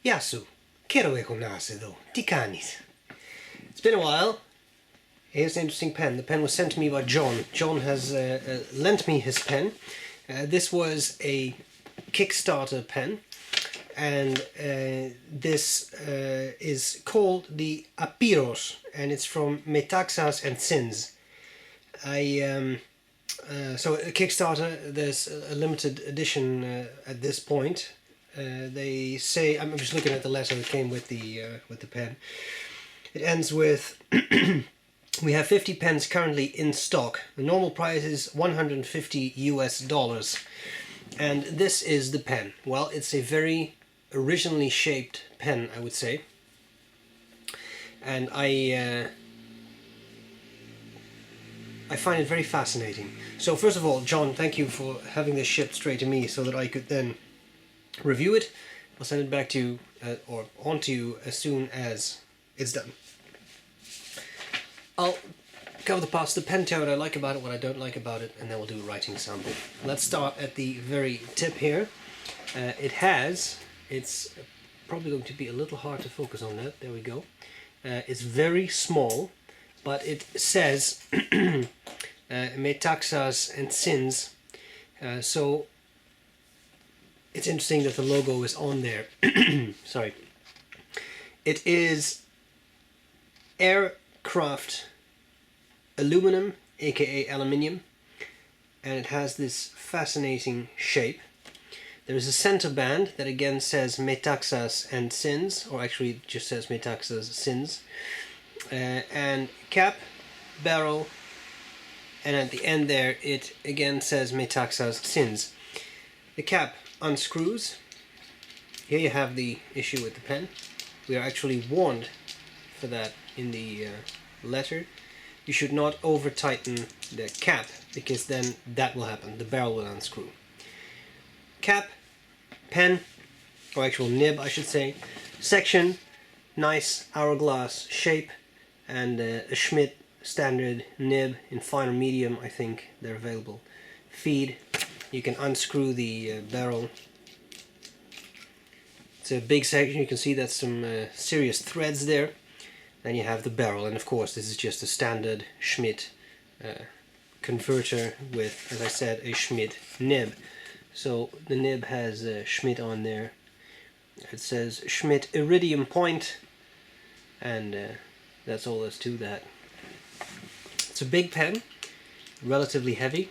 Piasu, quiero do, Tikanis. It's been a while. Here's an interesting pen. The pen was sent to me by John. John has lent me his pen. This was a Kickstarter pen, and this is called the Apyros, and it's from Metaxas and Sins. So a Kickstarter, there's a limited edition at this point. They say, I'm just looking at the letter that came with the pen. It ends with, we have 50 pens currently in stock. The normal price is $150 US. And this is the pen. Well, it's a very originally shaped pen, I would say. And I find it very fascinating. So first of all, John, thank you for having this shipped straight to me so that I could then review it. I'll send it back to you, or on to you as soon as it's done. I'll cover the parts of the pen, tell what I like about it, what I don't like about it, and then we'll do a writing sample. Let's start at the very tip here. It's probably going to be a little hard to focus on that, there we go. It's very small, but it says Metaxas and Sins, so it's interesting that the logo is on there. Sorry. It is aircraft aluminum, aka aluminium, and it has this fascinating shape. There is a center band that again says Metaxas and Sins, or actually it just says Metaxas Sins, and cap, barrel, and at the end there it again says Metaxas Sins. The cap unscrews. Here you have the issue with the pen. We are actually warned for that in the letter. You should not over tighten the cap, because then that will happen. The barrel will unscrew. Cap, pen, or actual nib I should say, section, nice hourglass shape, and a Schmidt standard nib in fine or medium. I think they're available. Feed, you can unscrew the barrel. It's a big section, you can see that's some serious threads there. Then you have the barrel, and of course this is just a standard Schmidt converter with, as I said, a Schmidt nib. So the nib has Schmidt on there. It says Schmidt iridium point, and that's all there's to that. It's a big pen, relatively heavy.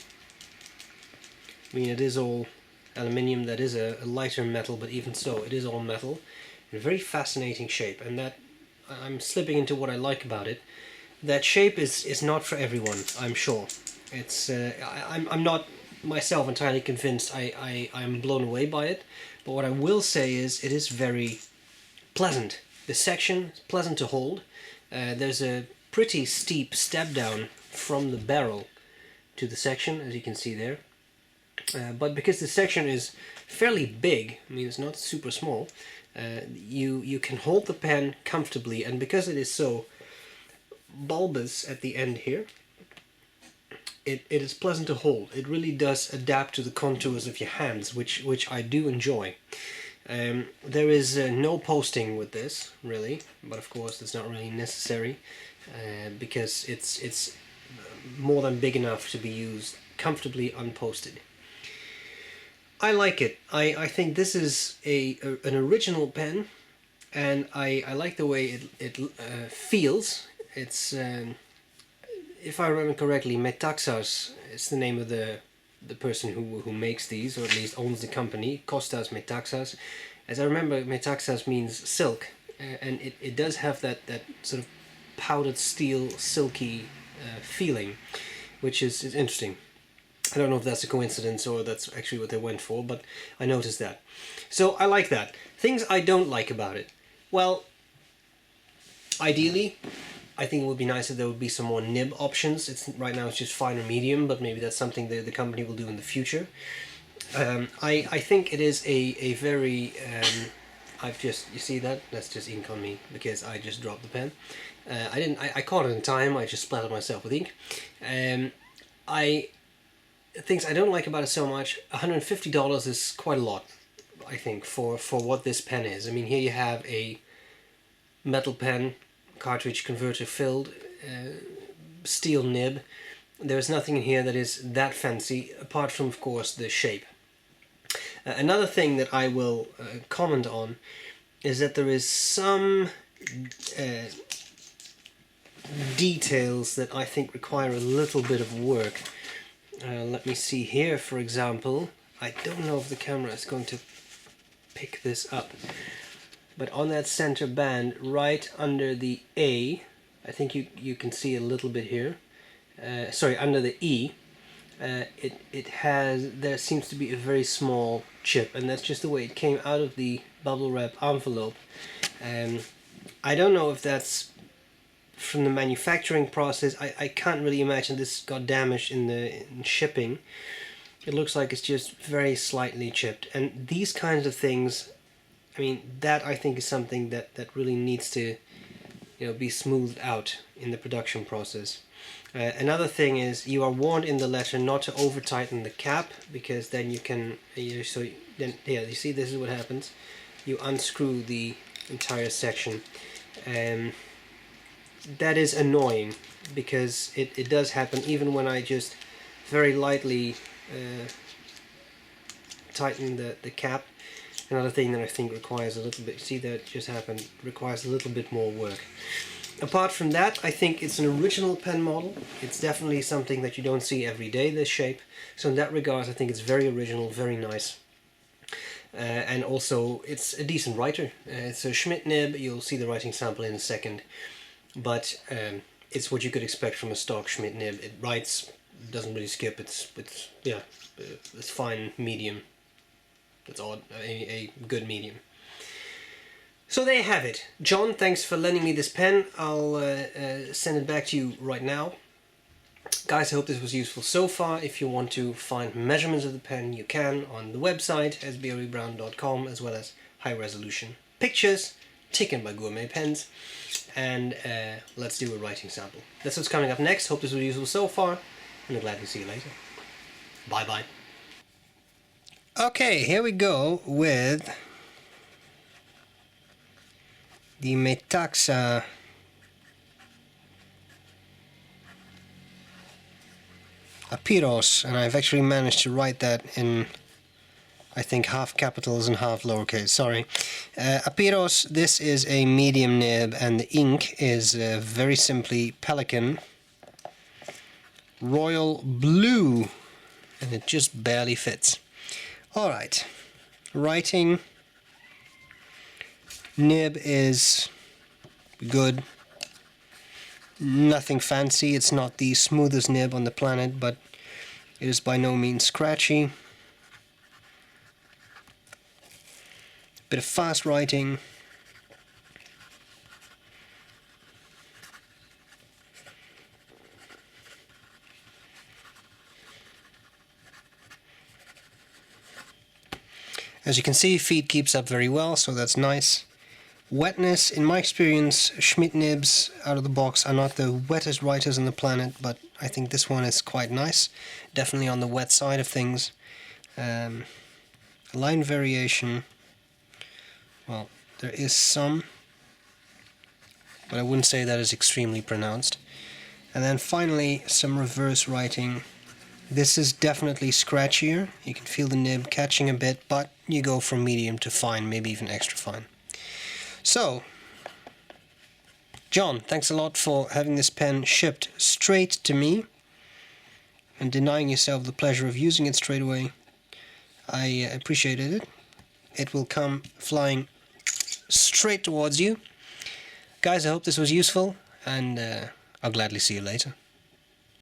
I mean, it is all aluminium, that is a lighter metal, but even so, it is all metal. In a very fascinating shape, and that I'm slipping into what I like about it. That shape is not for everyone, I'm sure. It's I'm not myself entirely convinced. I'm blown away by it, but what I will say is it is very pleasant. The section is pleasant to hold. There's a pretty steep step down from the barrel to the section, as you can see there. But because the section is fairly big, I mean it's not super small, you can hold the pen comfortably, and because it is so bulbous at the end here, it is pleasant to hold. It really does adapt to the contours of your hands, which I do enjoy. There is no posting with this, really, but of course it's not really necessary, because it's more than big enough to be used comfortably unposted. I like it. I think this is an original pen, and I like the way it feels. It's if I remember correctly, Metaxas is the name of the person who makes these, or at least owns the company. Costas Metaxas. As I remember, Metaxas means silk, and it does have that sort of powdered steel, silky feeling, which is interesting. I don't know if that's a coincidence or that's actually what they went for, but I noticed that. So I like that. Things I don't like about it. Well, ideally, I think it would be nice if there would be some more nib options. Right now it's just fine or medium, but maybe that's something the company will do in the future. I think it is a very... you see that? That's just ink on me, because I just dropped the pen. I caught it in time, I just splattered myself with ink. Things I don't like about it so much, $150 is quite a lot. I think, for what this pen is. I mean, here you have a metal pen, cartridge converter filled, steel nib. There's nothing in here that is that fancy, apart from, of course, the shape. Another thing that I will comment on is that there is some details that I think require a little bit of work. Let me see here, for example. I don't know if the camera is going to pick this up, but on that center band, right under the A, I think you can see a little bit here. Sorry, under the E, there seems to be a very small chip, and that's just the way it came out of the bubble wrap envelope. I don't know if that's from the manufacturing process. I can't really imagine this got damaged in shipping. It looks like it's just very slightly chipped, and these kinds of things, I mean, that I think is something that really needs to, be smoothed out in the production process. Another thing is, you are warned in the letter not to over tighten the cap, because then you can, you see, this is what happens. You unscrew the entire section. That is annoying, because it does happen even when I just very lightly tighten the cap. Another thing that I think requires a little bit, see that just happened, requires a little bit more work. Apart from that, I think it's an original pen model. It's definitely something that you don't see every day, this shape. So in that regard, I think it's very original, very nice. And also, it's a decent writer. It's a Schmidt nib. You'll see the writing sample in a second. But it's what you could expect from a stock Schmidt nib. It writes, doesn't really skip. It's fine, medium. It's odd, a good medium. So there you have it. John, thanks for lending me this pen. I'll send it back to you right now. Guys, I hope this was useful so far. If you want to find measurements of the pen, you can on the website sbrebrown.com, as well as high-resolution pictures taken by Gourmet Pens. And let's do a writing sample. That's what's coming up next. Hope this was useful so far, and I'll gladly see you later. Bye-bye. Okay, here we go with the Metaxas Apyros, and I've actually managed to write that in, I think, half capitals and half lowercase, sorry. Apyros, this is a medium nib, and the ink is very simply Pelikan Royal Blue, and it just barely fits. Alright, writing. Nib is good, nothing fancy. It's not the smoothest nib on the planet, but it is by no means scratchy. Bit of fast writing. As you can see, feed keeps up very well, so that's nice. Wetness, in my experience, Schmidt nibs out of the box are not the wettest writers on the planet, but I think this one is quite nice. Definitely on the wet side of things. Line variation, well, there is some, but I wouldn't say that is extremely pronounced. And then finally, some reverse writing. This is definitely scratchier. You can feel the nib catching a bit, but you go from medium to fine, maybe even extra fine. So, John, thanks a lot for having this pen shipped straight to me and denying yourself the pleasure of using it straight away. I appreciated it. It will come flying straight towards you. Guys, I hope this was useful, and I'll gladly see you later.